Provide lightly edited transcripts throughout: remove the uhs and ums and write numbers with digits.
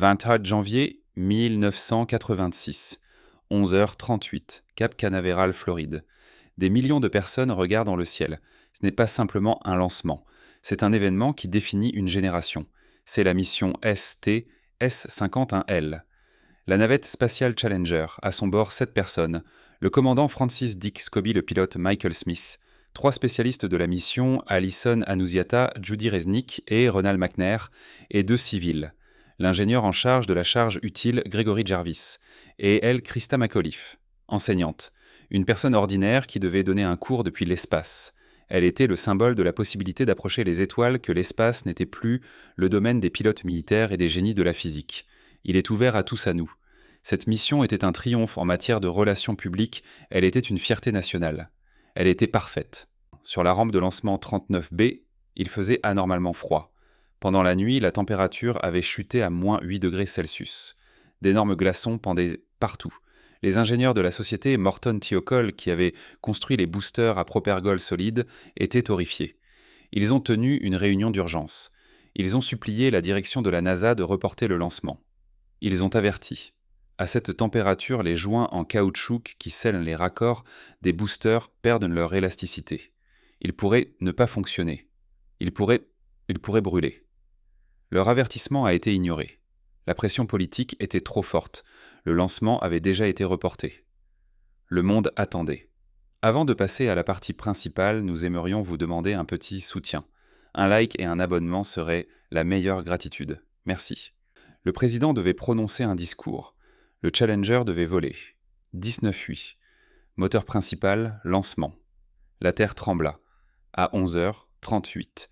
24 janvier 1986, 11h38, Cap Canaveral, Floride. Des millions de personnes regardent dans le ciel. Ce n'est pas simplement un lancement. C'est un événement qui définit une génération. C'est la mission ST-S-51L. La navette spatiale Challenger, à son bord 7 personnes, le commandant Francis Dick Scobie, le pilote Michael Smith, 3 spécialistes de la mission, Alison Annunziata, Judy Resnick et Ronald McNair, et 2 civils, l'ingénieur en charge de la charge utile Gregory Jarvis, et elle, Christa McAuliffe, enseignante, une personne ordinaire qui devait donner un cours depuis l'espace. Elle était le symbole de la possibilité d'approcher les étoiles, que l'espace n'était plus le domaine des pilotes militaires et des génies de la physique. Il est ouvert à tous à nous. Cette mission était un triomphe en matière de relations publiques, elle était une fierté nationale. Elle était parfaite. Sur la rampe de lancement 39B, il faisait anormalement froid. Pendant la nuit, la température avait chuté à moins 8 degrés Celsius. D'énormes glaçons pendaient partout. Les ingénieurs de la société Morton Thiokol, qui avaient construit les boosters à propergol solide, étaient horrifiés. Ils ont tenu une réunion d'urgence. Ils ont supplié la direction de la NASA de reporter le lancement. Ils ont averti. À cette température, les joints en caoutchouc qui scellent les raccords des boosters perdent leur élasticité. Ils pourraient ne pas fonctionner. Ils pourraient brûler. Leur avertissement a été ignoré. La pression politique était trop forte. Le lancement avait déjà été reporté. Le monde attendait. Avant de passer à la partie principale, nous aimerions vous demander un petit soutien. Un like et un abonnement seraient la meilleure gratitude. Merci. Le président devait prononcer un discours. Le Challenger devait voler. 19-8. Moteur principal, lancement. La Terre trembla. À 11h38.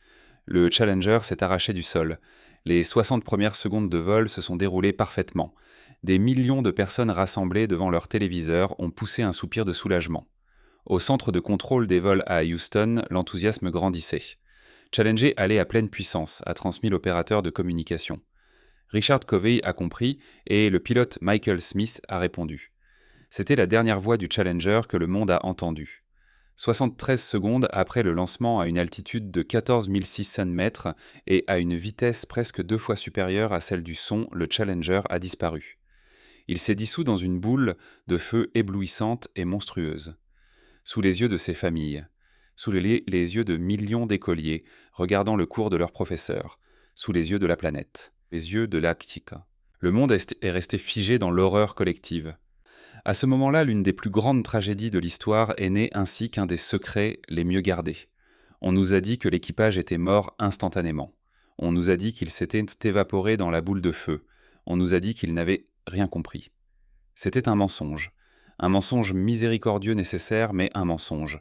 Le Challenger s'est arraché du sol. Les 60 premières secondes de vol se sont déroulées parfaitement. Des millions de personnes rassemblées devant leur téléviseur ont poussé un soupir de soulagement. Au centre de contrôle des vols à Houston, l'enthousiasme grandissait. Challenger allait à pleine puissance, a transmis l'opérateur de communication. Richard Covey a compris et le pilote Michael Smith a répondu. C'était la dernière voix du Challenger que le monde a entendue. 73 secondes après le lancement à une altitude de 14 600 mètres et à une vitesse presque 2 fois supérieure à celle du son, le Challenger a disparu. Il s'est dissous dans une boule de feu éblouissante et monstrueuse. Sous les yeux de ses familles, sous les yeux de millions d'écoliers regardant le cours de leurs professeurs, sous les yeux de la planète, les yeux de l'Arctique. Le monde est resté figé dans l'horreur collective. À ce moment-là, l'une des plus grandes tragédies de l'histoire est née ainsi qu'un des secrets les mieux gardés. On nous a dit que l'équipage était mort instantanément. On nous a dit qu'il s'était évaporé dans la boule de feu. On nous a dit qu'il n'avait rien compris. C'était un mensonge miséricordieux nécessaire, mais un mensonge.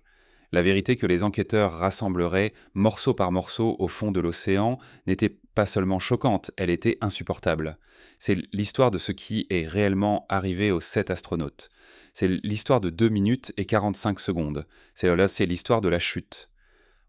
La vérité que les enquêteurs rassembleraient morceau par morceau au fond de l'océan n'était pas seulement choquante, elle était insupportable. C'est l'histoire de ce qui est réellement arrivé aux 7 astronautes. C'est l'histoire de 2 minutes et 45 secondes. C'est l'histoire de la chute.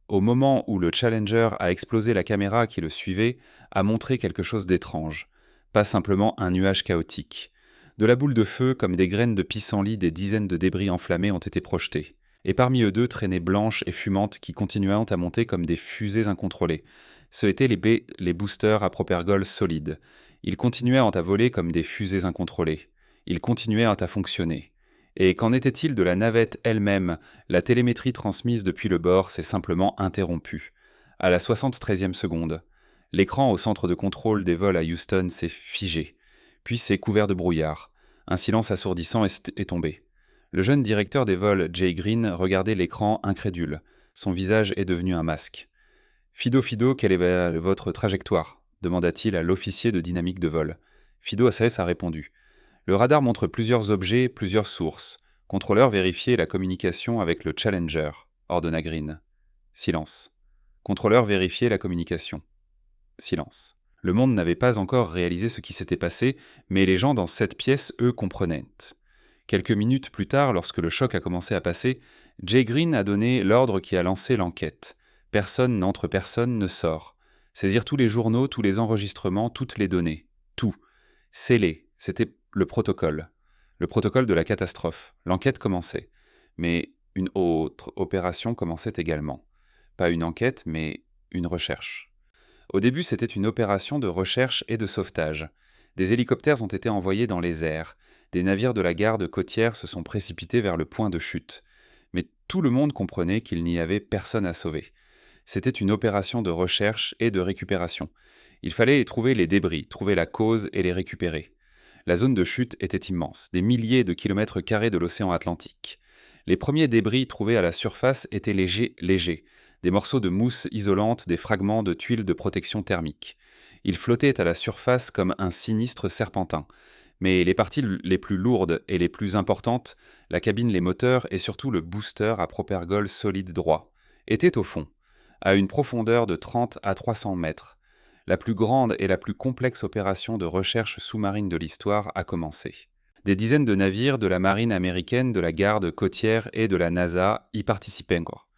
Au moment où le Challenger a explosé, la caméra qui le suivait a montré quelque chose d'étrange. Pas simplement un nuage chaotique. De la boule de feu, comme des graines de pissenlit, des dizaines de débris enflammés ont été projetés. Et parmi eux 2 traînées blanches et fumantes qui continuaient à monter comme des fusées incontrôlées. Ce étaient les boosters à propergol solide. Ils continuaient à voler comme des fusées incontrôlées. Ils continuaient à fonctionner. Et qu'en était-il de la navette elle-même? La télémétrie transmise depuis le bord s'est simplement interrompue. À la 73e seconde, l'écran au centre de contrôle des vols à Houston s'est figé, puis s'est couvert de brouillard. Un silence assourdissant est tombé. Le jeune directeur des vols, Jay Green, regardait l'écran incrédule. Son visage est devenu un masque. « Fido, quelle est votre trajectoire ?» demanda-t-il à l'officier de dynamique de vol. Fido SAS a répondu. « Le radar montre plusieurs objets, plusieurs sources. Contrôleur, vérifiez la communication avec le Challenger, » ordonna Green. Silence. Contrôleur, vérifiez la communication. Silence. Le monde n'avait pas encore réalisé ce qui s'était passé, mais les gens dans cette pièce, eux, comprenaient. Quelques minutes plus tard, lorsque le choc a commencé à passer, Jay Green a donné l'ordre qui a lancé l'enquête. Personne n'entre, personne ne sort. Saisir tous les journaux, tous les enregistrements, toutes les données. Tout. Sceller. C'était le protocole. Le protocole de la catastrophe. L'enquête commençait. Mais une autre opération commençait également. Pas une enquête, mais une recherche. Au début, c'était une opération de recherche et de sauvetage. Des hélicoptères ont été envoyés dans les airs. Des navires de la garde côtière se sont précipités vers le point de chute. Mais tout le monde comprenait qu'il n'y avait personne à sauver. C'était une opération de recherche et de récupération. Il fallait trouver les débris, trouver la cause et les récupérer. La zone de chute était immense, des milliers de kilomètres carrés de l'océan Atlantique. Les premiers débris trouvés à la surface étaient légers, des morceaux de mousse isolante, des fragments de tuiles de protection thermique. Ils flottaient à la surface comme un sinistre serpentin. Mais les parties les plus lourdes et les plus importantes, la cabine, les moteurs et surtout le booster à propergol solide droit, étaient au fond, à une profondeur de 30 à 300 mètres. La plus grande et la plus complexe opération de recherche sous-marine de l'histoire a commencé. Des dizaines de navires de la marine américaine, de la garde côtière et de la NASA y participaient encore.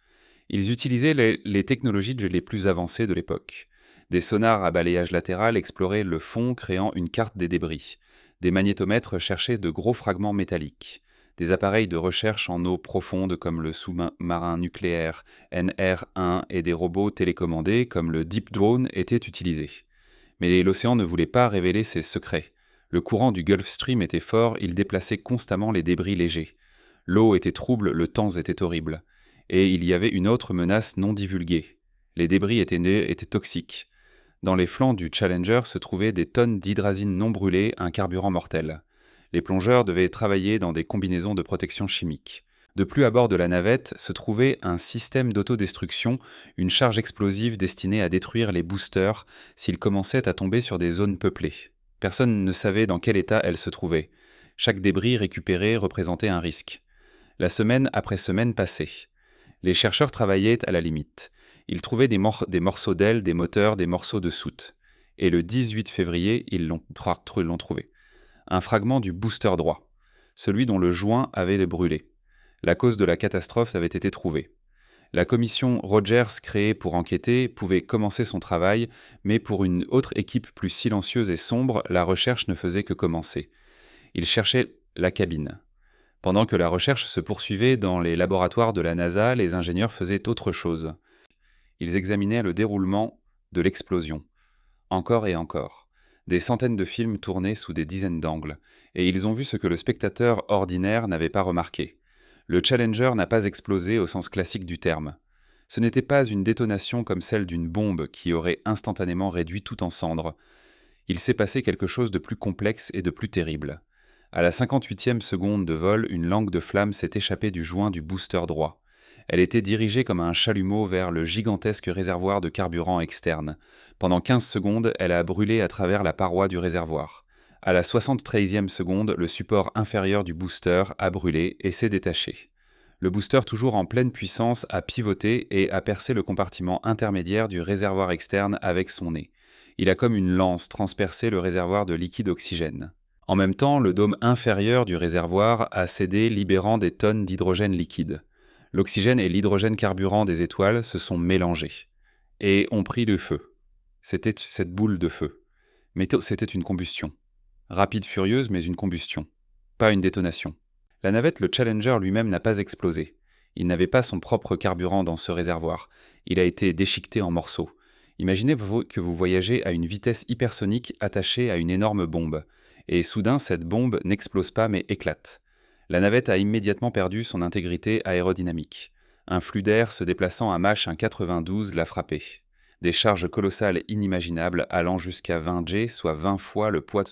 Ils utilisaient les technologies les plus avancées de l'époque. Des sonars à balayage latéral exploraient le fond, créant une carte des débris. Des magnétomètres cherchaient de gros fragments métalliques. Des appareils de recherche en eau profonde comme le sous-marin nucléaire NR-1 et des robots télécommandés comme le Deep Drone étaient utilisés. Mais l'océan ne voulait pas révéler ses secrets. Le courant du Gulf Stream était fort, il déplaçait constamment les débris légers. L'eau était trouble, le temps était horrible. Et il y avait une autre menace non divulguée. Les débris étaient toxiques. Dans les flancs du Challenger se trouvaient des tonnes d'hydrazine non brûlée, un carburant mortel. Les plongeurs devaient travailler dans des combinaisons de protection chimique. De plus à bord de la navette se trouvait un système d'autodestruction, une charge explosive destinée à détruire les boosters s'ils commençaient à tomber sur des zones peuplées. Personne ne savait dans quel état elles se trouvaient. Chaque débris récupéré représentait un risque. La semaine après semaine passait. Les chercheurs travaillaient à la limite. Ils trouvaient des morceaux d'ailes, des moteurs, des morceaux de soute. Et le 18 février, ils l'ont trouvé. Un fragment du booster droit, celui dont le joint avait brûlé. La cause de la catastrophe avait été trouvée. La commission Rogers créée pour enquêter pouvait commencer son travail, mais pour une autre équipe plus silencieuse et sombre, la recherche ne faisait que commencer. Ils cherchaient la cabine. Pendant que la recherche se poursuivait dans les laboratoires de la NASA, les ingénieurs faisaient autre chose. Ils examinaient le déroulement de l'explosion. Encore et encore. Des centaines de films tournés sous des dizaines d'angles, et ils ont vu ce que le spectateur ordinaire n'avait pas remarqué. Le Challenger n'a pas explosé au sens classique du terme. Ce n'était pas une détonation comme celle d'une bombe qui aurait instantanément réduit tout en cendres. Il s'est passé quelque chose de plus complexe et de plus terrible. À la 58e seconde de vol, une langue de flamme s'est échappée du joint du booster droit. Elle était dirigée comme un chalumeau vers le gigantesque réservoir de carburant externe. Pendant 15 secondes, elle a brûlé à travers la paroi du réservoir. À la 73e seconde, le support inférieur du booster a brûlé et s'est détaché. Le booster, toujours en pleine puissance, a pivoté et a percé le compartiment intermédiaire du réservoir externe avec son nez. Il a comme une lance transpercé le réservoir de liquide oxygène. En même temps, le dôme inférieur du réservoir a cédé, libérant des tonnes d'hydrogène liquide. L'oxygène et l'hydrogène carburant des étoiles se sont mélangés et ont pris le feu. C'était cette boule de feu. Mais c'était une combustion. Rapide, furieuse, mais une combustion. Pas une détonation. La navette, le Challenger lui-même n'a pas explosé. Il n'avait pas son propre carburant dans ce réservoir. Il a été déchiqueté en morceaux. Imaginez que vous voyagez à une vitesse hypersonique attachée à une énorme bombe. Et soudain, cette bombe n'explose pas mais éclate. La navette a immédiatement perdu son intégrité aérodynamique. Un flux d'air se déplaçant à Mach 1,92 l'a frappé. Des charges colossales inimaginables allant jusqu'à 20 G, soit 20 fois le poids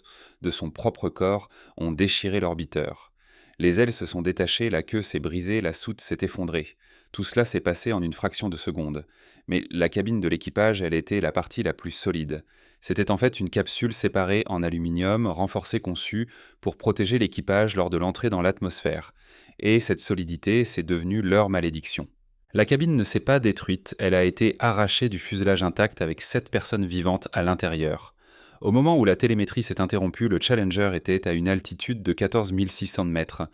de son propre corps, ont déchiré l'orbiteur. Les ailes se sont détachées, la queue s'est brisée, la soute s'est effondrée. Tout cela s'est passé en une fraction de seconde. Mais la cabine de l'équipage, elle était la partie la plus solide. C'était en fait une capsule séparée en aluminium, renforcée, conçue pour protéger l'équipage lors de l'entrée dans l'atmosphère. Et cette solidité, c'est devenu leur malédiction. La cabine ne s'est pas détruite, elle a été arrachée du fuselage intact avec 7 personnes vivantes à l'intérieur. Au moment où la télémétrie s'est interrompue, le Challenger était à une altitude de 14 600 mètres.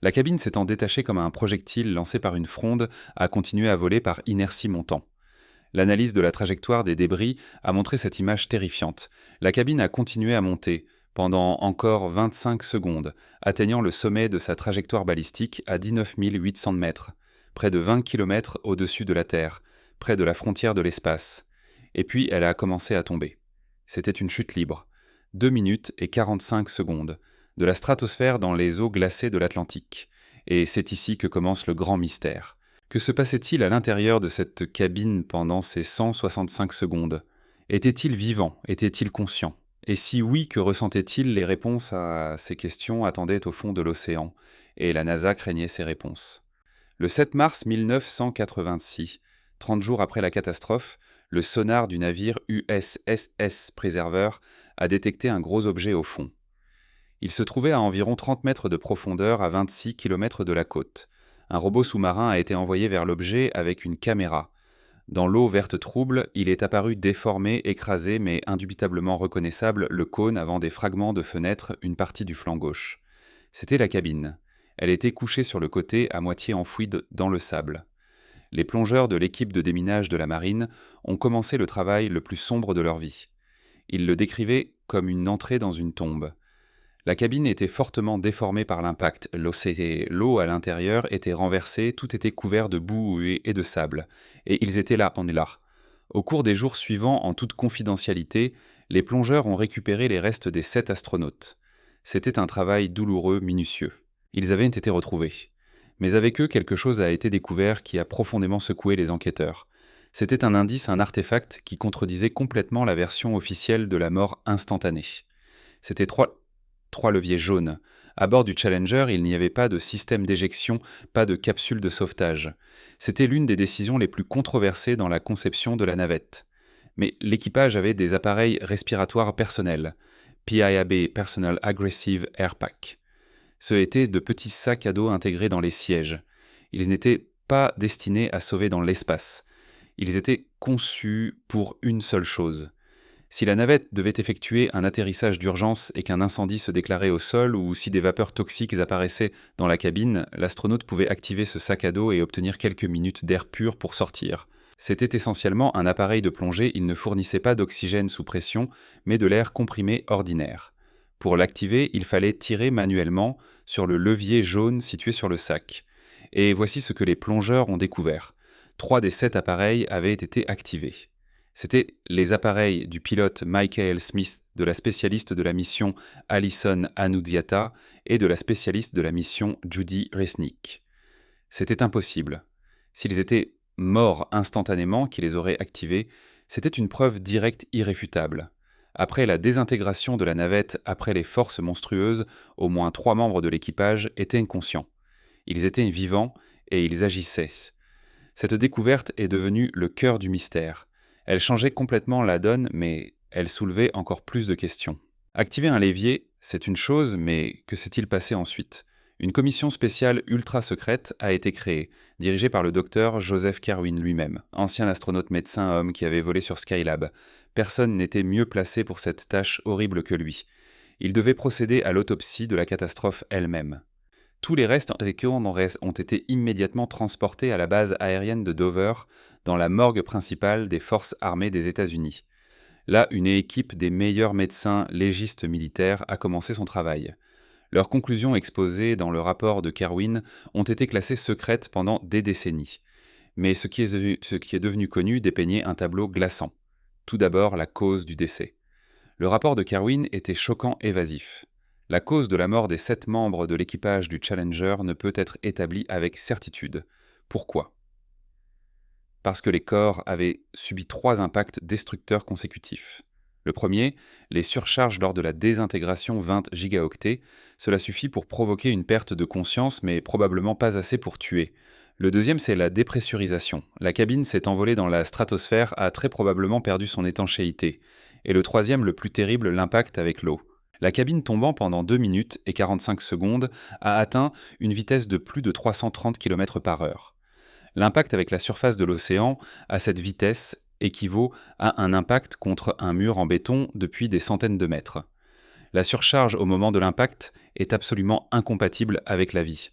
La cabine s'étant détachée comme un projectile lancé par une fronde, a continué à voler par inertie montant. L'analyse de la trajectoire des débris a montré cette image terrifiante. La cabine a continué à monter, pendant encore 25 secondes, atteignant le sommet de sa trajectoire balistique à 19 800 mètres, près de 20 km au-dessus de la Terre, près de la frontière de l'espace. Et puis elle a commencé à tomber. C'était une chute libre. 2 minutes et 45 secondes, de la stratosphère dans les eaux glacées de l'Atlantique. Et c'est ici que commence le grand mystère. Que se passait-il à l'intérieur de cette cabine pendant ces 165 secondes ? Était-il vivant ? Était-il conscient ? Et si oui, que ressentait-il ? Les réponses à ces questions attendaient au fond de l'océan, et la NASA craignait ces réponses. Le 7 mars 1986, 30 jours après la catastrophe, le sonar du navire USS Preserver a détecté un gros objet au fond. Il se trouvait à environ 30 mètres de profondeur à 26 km de la côte. Un robot sous-marin a été envoyé vers l'objet avec une caméra. Dans l'eau verte trouble, il est apparu déformé, écrasé, mais indubitablement reconnaissable, le cône avant des fragments de fenêtre, une partie du flanc gauche. C'était la cabine. Elle était couchée sur le côté, à moitié enfouie dans le sable. Les plongeurs de l'équipe de déminage de la marine ont commencé le travail le plus sombre de leur vie. Ils le décrivaient comme une entrée dans une tombe. La cabine était fortement déformée par l'impact. L'eau à l'intérieur était renversée, tout était couvert de boue et de sable. Et ils étaient là, on est là. Au cours des jours suivants, en toute confidentialité, les plongeurs ont récupéré les restes des 7 astronautes. C'était un travail douloureux, minutieux. Ils avaient été retrouvés. Mais avec eux, quelque chose a été découvert qui a profondément secoué les enquêteurs. C'était un indice, un artefact qui contredisait complètement la version officielle de la mort instantanée. C'était trois leviers jaunes. À bord du Challenger, il n'y avait pas de système d'éjection, pas de capsule de sauvetage. C'était l'une des décisions les plus controversées dans la conception de la navette. Mais l'équipage avait des appareils respiratoires personnels, PIAB, Personal Aggressive Air Pack. Ce étaient de petits sacs à dos intégrés dans les sièges. Ils n'étaient pas destinés à sauver dans l'espace. Ils étaient conçus pour une seule chose. Si la navette devait effectuer un atterrissage d'urgence et qu'un incendie se déclarait au sol ou si des vapeurs toxiques apparaissaient dans la cabine, l'astronaute pouvait activer ce sac à dos et obtenir quelques minutes d'air pur pour sortir. C'était essentiellement un appareil de plongée, il ne fournissait pas d'oxygène sous pression, mais de l'air comprimé ordinaire. Pour l'activer, il fallait tirer manuellement sur le levier jaune situé sur le sac. Et voici ce que les plongeurs ont découvert. 3 des 7 appareils avaient été activés. C'étaient les appareils du pilote Michael Smith, de la spécialiste de la mission Alison Annunziata et de la spécialiste de la mission Judy Resnick. C'était impossible. S'ils étaient morts instantanément, qui les auraient activés, c'était une preuve directe irréfutable. Après la désintégration de la navette, après les forces monstrueuses, au moins 3 membres de l'équipage étaient inconscients. Ils étaient vivants et ils agissaient. Cette découverte est devenue le cœur du mystère. Elle changeait complètement la donne, mais elle soulevait encore plus de questions. Activer un levier, c'est une chose, mais que s'est-il passé ensuite ? Une commission spéciale ultra-secrète a été créée, dirigée par le docteur Joseph Kerwin lui-même, ancien astronaute médecin homme qui avait volé sur Skylab. Personne n'était mieux placé pour cette tâche horrible que lui. Il devait procéder à l'autopsie de la catastrophe elle-même. Tous les restes ont été immédiatement transportés à la base aérienne de Dover, dans la morgue principale des forces armées des États-Unis. Là, une équipe des meilleurs médecins légistes militaires a commencé son travail. Leurs conclusions exposées dans le rapport de Kerwin ont été classées secrètes pendant des décennies. Mais ce qui est devenu connu dépeignait un tableau glaçant. Tout d'abord, la cause du décès. Le rapport de Kerwin était choquant évasif. La cause de la mort des 7 membres de l'équipage du Challenger ne peut être établie avec certitude. Pourquoi ? Parce que les corps avaient subi 3 impacts destructeurs consécutifs. Le premier, les surcharges lors de la désintégration 20 gigaoctets, cela suffit pour provoquer une perte de conscience, mais probablement pas assez pour tuer. Le deuxième, c'est la dépressurisation. La cabine s'est envolée dans la stratosphère, a très probablement perdu son étanchéité. Et le troisième, le plus terrible, l'impact avec l'eau. La cabine tombant pendant 2 minutes et 45 secondes a atteint une vitesse de plus de 330 km/h. L'impact avec la surface de l'océan à cette vitesse équivaut à un impact contre un mur en béton depuis des centaines de mètres. La surcharge au moment de l'impact est absolument incompatible avec la vie.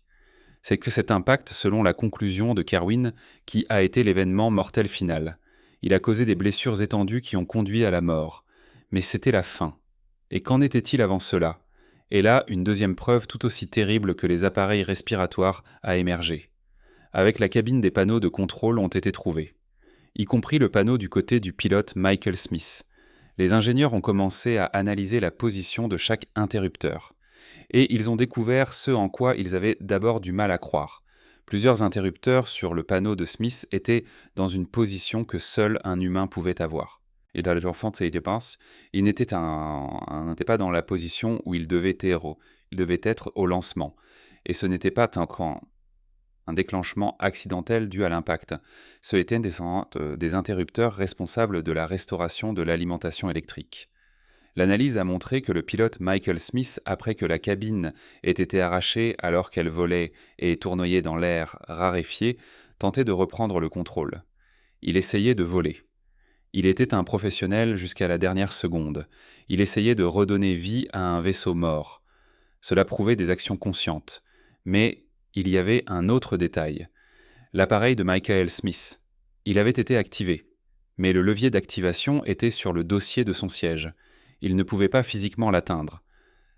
C'est que cet impact, selon la conclusion de Kerwin, qui a été l'événement mortel final. Il a causé des blessures étendues qui ont conduit à la mort. Mais c'était la fin. Et qu'en était-il avant cela ? Et là, une deuxième preuve tout aussi terrible que les appareils respiratoires a émergé. Avec la cabine, des panneaux de contrôle ont été trouvés, y compris le panneau du côté du pilote Michael Smith. Les ingénieurs ont commencé à analyser la position de chaque interrupteur. Et ils ont découvert ce en quoi ils avaient d'abord du mal à croire. Plusieurs interrupteurs sur le panneau de Smith étaient dans une position que seul un humain pouvait avoir. Et dans l'enfant, il n'était pas dans la position où il devait être au lancement. Et ce n'était pas un déclenchement accidentel dû à l'impact. Ce étaient des interrupteurs responsables de la restauration de l'alimentation électrique. L'analyse a montré que le pilote Michael Smith, après que la cabine ait été arrachée alors qu'elle volait et tournoyait dans l'air raréfié, tentait de reprendre le contrôle. Il essayait de voler. Il était un professionnel jusqu'à la dernière seconde. Il essayait de redonner vie à un vaisseau mort. Cela prouvait des actions conscientes. Mais il y avait un autre détail. L'appareil de Michael Smith. Il avait été activé. Mais le levier d'activation était sur le dossier de son siège. Il ne pouvait pas physiquement l'atteindre.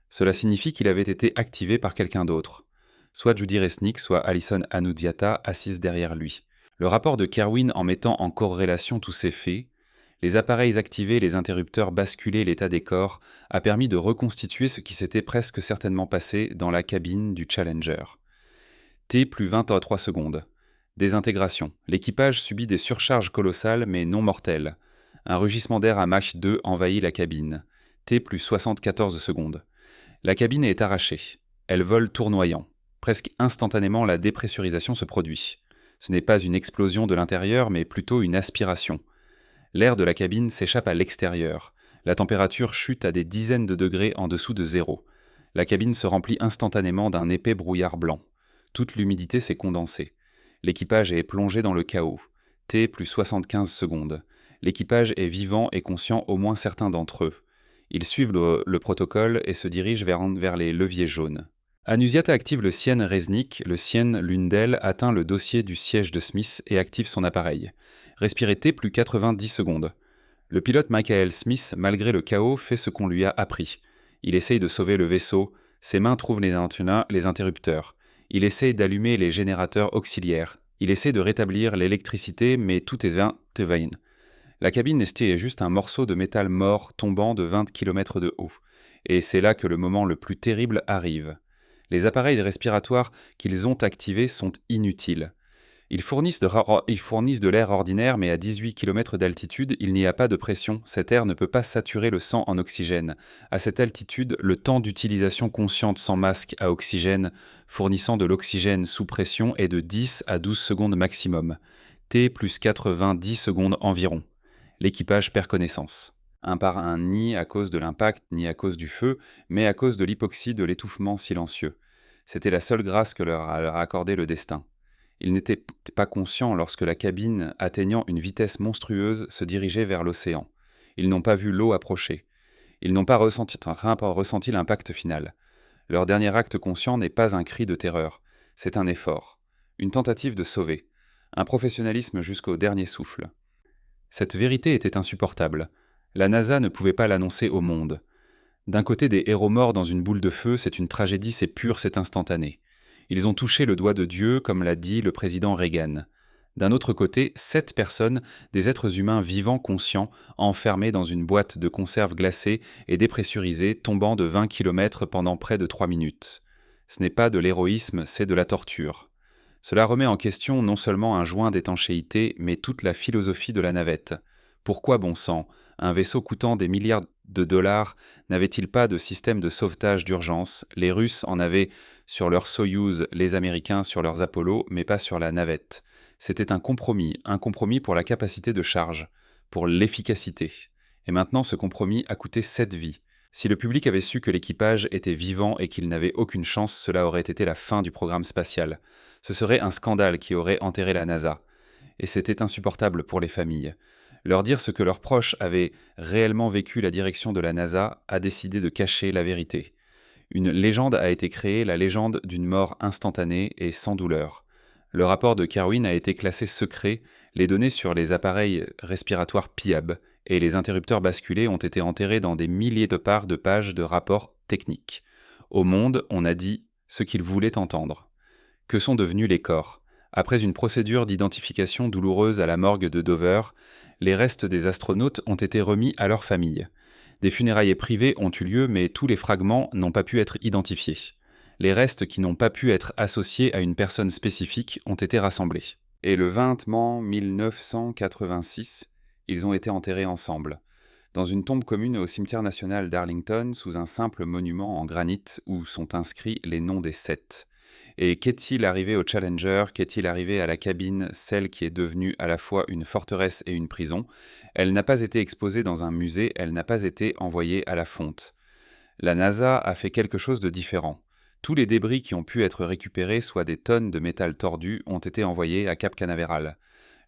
Cela signifie qu'il avait été activé par quelqu'un d'autre. Soit Judy Resnick, soit Alison Annunziata assises derrière lui. Le rapport de Kerwin en mettant en corrélation tous ces faits, les appareils activés, les interrupteurs basculés, l'état des corps, a permis de reconstituer ce qui s'était presque certainement passé dans la cabine du Challenger. T plus 23 secondes. Désintégration. L'équipage subit des surcharges colossales mais non mortelles. Un rugissement d'air à Mach 2 envahit la cabine. T plus 74 secondes. La cabine est arrachée. Elle vole tournoyant. Presque instantanément, la dépressurisation se produit. Ce n'est pas une explosion de l'intérieur, mais plutôt une aspiration. L'air de la cabine s'échappe à l'extérieur. La température chute à des dizaines de degrés en dessous de zéro. La cabine se remplit instantanément d'un épais brouillard blanc. Toute l'humidité s'est condensée. L'équipage est plongé dans le chaos. T plus 75 secondes. L'équipage est vivant et conscient, au moins certains d'entre eux. Ils suivent le protocole et se dirigent vers les leviers jaunes. Annunziata active le Sien Resnick, le Sien, l'une d'elles, atteint le dossier du siège de Smith et active son appareil. Respirez T plus 90 secondes. Le pilote Michael Smith, malgré le chaos, fait ce qu'on lui a appris. Il essaye de sauver le vaisseau, ses mains trouvent les interrupteurs. Il essaye d'allumer les générateurs auxiliaires. Il essaie de rétablir l'électricité, mais tout est vain. La cabine est juste un morceau de métal mort tombant de 20 km de haut. Et c'est là que le moment le plus terrible arrive. Les appareils respiratoires qu'ils ont activés sont inutiles. Ils fournissent de l'air ordinaire, mais à 18 km d'altitude, il n'y a pas de pression. Cet air ne peut pas saturer le sang en oxygène. À cette altitude, le temps d'utilisation consciente sans masque à oxygène, fournissant de l'oxygène sous pression, est de 10 à 12 secondes maximum. T plus 90 secondes environ. L'équipage perd connaissance. Ni à cause de l'impact, ni à cause du feu, mais à cause de l'hypoxie de l'étouffement silencieux. C'était la seule grâce que leur a accordé le destin. Ils n'étaient pas conscients lorsque la cabine, atteignant une vitesse monstrueuse, se dirigeait vers l'océan. Ils n'ont pas vu l'eau approcher. Ils n'ont pas ressenti l'impact final. Leur dernier acte conscient n'est pas un cri de terreur. C'est un effort. Une tentative de sauver. Un professionnalisme jusqu'au dernier souffle. Cette vérité était insupportable. La NASA ne pouvait pas l'annoncer au monde. D'un côté, des héros morts dans une boule de feu, c'est une tragédie, c'est pur, c'est instantané. Ils ont touché le doigt de Dieu, comme l'a dit le président Reagan. D'un autre côté, 7 personnes, des êtres humains vivants conscients, enfermés dans une boîte de conserve glacée et dépressurisée, tombant de 20 km pendant près de 3 minutes. Ce n'est pas de l'héroïsme, c'est de la torture. Cela remet en question non seulement un joint d'étanchéité, mais toute la philosophie de la navette. Pourquoi, bon sang, un vaisseau coûtant des milliards de dollars n'avait-il pas de système de sauvetage d'urgence? Les Russes en avaient sur leur Soyouz, les Américains sur leurs Apollo, mais pas sur la navette. C'était un compromis pour la capacité de charge, pour l'efficacité. Et maintenant, ce compromis a coûté 7 vies. Si le public avait su que l'équipage était vivant et qu'il n'avait aucune chance, cela aurait été la fin du programme spatial. Ce serait un scandale qui aurait enterré la NASA. Et c'était insupportable pour les familles. Leur dire ce que leurs proches avaient réellement vécu, la direction de la NASA a décidé de cacher la vérité. Une légende a été créée, la légende d'une mort instantanée et sans douleur. Le rapport de Kerwin a été classé secret, les données sur les appareils respiratoires PIAB et les interrupteurs basculés ont été enterrés dans des milliers de pages de rapports techniques. Au monde, on a dit ce qu'ils voulaient entendre. Que sont devenus les corps? Après une procédure d'identification douloureuse à la morgue de Dover, Les restes des astronautes ont été remis à leurs familles. Des funérailles privées ont eu lieu, mais tous les fragments n'ont pas pu être identifiés. Les restes qui n'ont pas pu être associés à une personne spécifique ont été rassemblés. Et le 20 mai 1986, ils ont été enterrés ensemble, dans une tombe commune au cimetière national d'Arlington, sous un simple monument en granit où sont inscrits les noms des 7. Et qu'est-il arrivé au Challenger? Qu'est-il arrivé à la cabine, celle qui est devenue à la fois une forteresse et une prison? Elle n'a pas été exposée dans un musée, elle n'a pas été envoyée à la fonte. La NASA a fait quelque chose de différent. Tous les débris qui ont pu être récupérés, soit des tonnes de métal tordu, ont été envoyés à Cap Canaveral.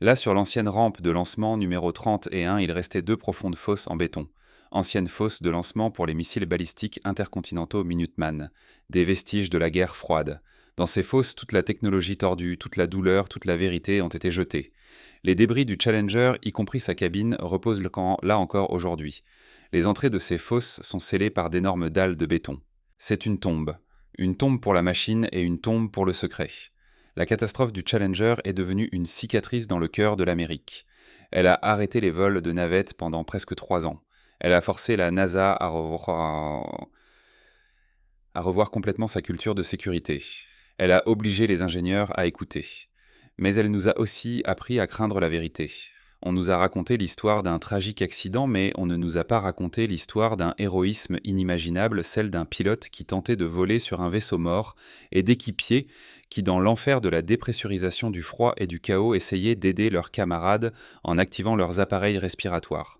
Là, sur l'ancienne rampe de lancement numéro 31, il restait 2 profondes fosses en béton. Anciennes fosses de lancement pour les missiles balistiques intercontinentaux Minuteman. Des vestiges de la guerre froide. Dans ces fosses, toute la technologie tordue, toute la douleur, toute la vérité ont été jetées. Les débris du Challenger, y compris sa cabine, reposent là encore aujourd'hui. Les entrées de ces fosses sont scellées par d'énormes dalles de béton. C'est une tombe. Une tombe pour la machine et une tombe pour le secret. La catastrophe du Challenger est devenue une cicatrice dans le cœur de l'Amérique. Elle a arrêté les vols de navettes pendant presque 3 ans. Elle a forcé la NASA à revoir complètement sa culture de sécurité. Elle a obligé les ingénieurs à écouter. Mais elle nous a aussi appris à craindre la vérité. On nous a raconté l'histoire d'un tragique accident, mais on ne nous a pas raconté l'histoire d'un héroïsme inimaginable, celle d'un pilote qui tentait de voler sur un vaisseau mort, et d'équipiers qui, dans l'enfer de la dépressurisation du froid et du chaos, essayaient d'aider leurs camarades en activant leurs appareils respiratoires.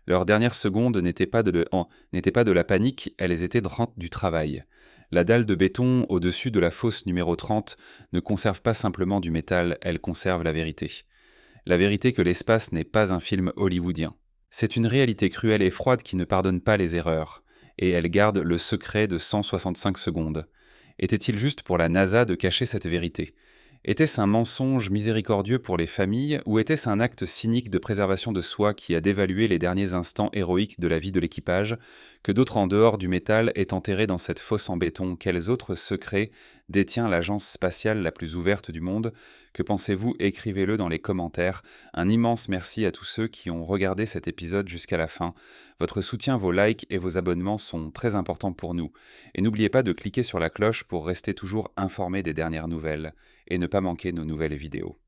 Leurs dernières secondes n'étaient pas de la panique, elles étaient du travail. La dalle de béton au-dessus de la fosse numéro 30 ne conserve pas simplement du métal, elle conserve la vérité. La vérité que l'espace n'est pas un film hollywoodien. C'est une réalité cruelle et froide qui ne pardonne pas les erreurs, et elle garde le secret de 165 secondes. Était-il juste pour la NASA de cacher cette vérité? Était-ce un mensonge miséricordieux pour les familles, ou était-ce un acte cynique de préservation de soi qui a dévalué les derniers instants héroïques de la vie de l'équipage, que d'autres en dehors du métal aient enterré dans cette fosse en béton? Quels autres secrets détient l'agence spatiale la plus ouverte du monde? Que pensez-vous? Écrivez-le dans les commentaires. Un immense merci à tous ceux qui ont regardé cet épisode jusqu'à la fin. Votre soutien, vos likes et vos abonnements sont très importants pour nous. Et n'oubliez pas de cliquer sur la cloche pour rester toujours informé des dernières nouvelles et ne pas manquer nos nouvelles vidéos.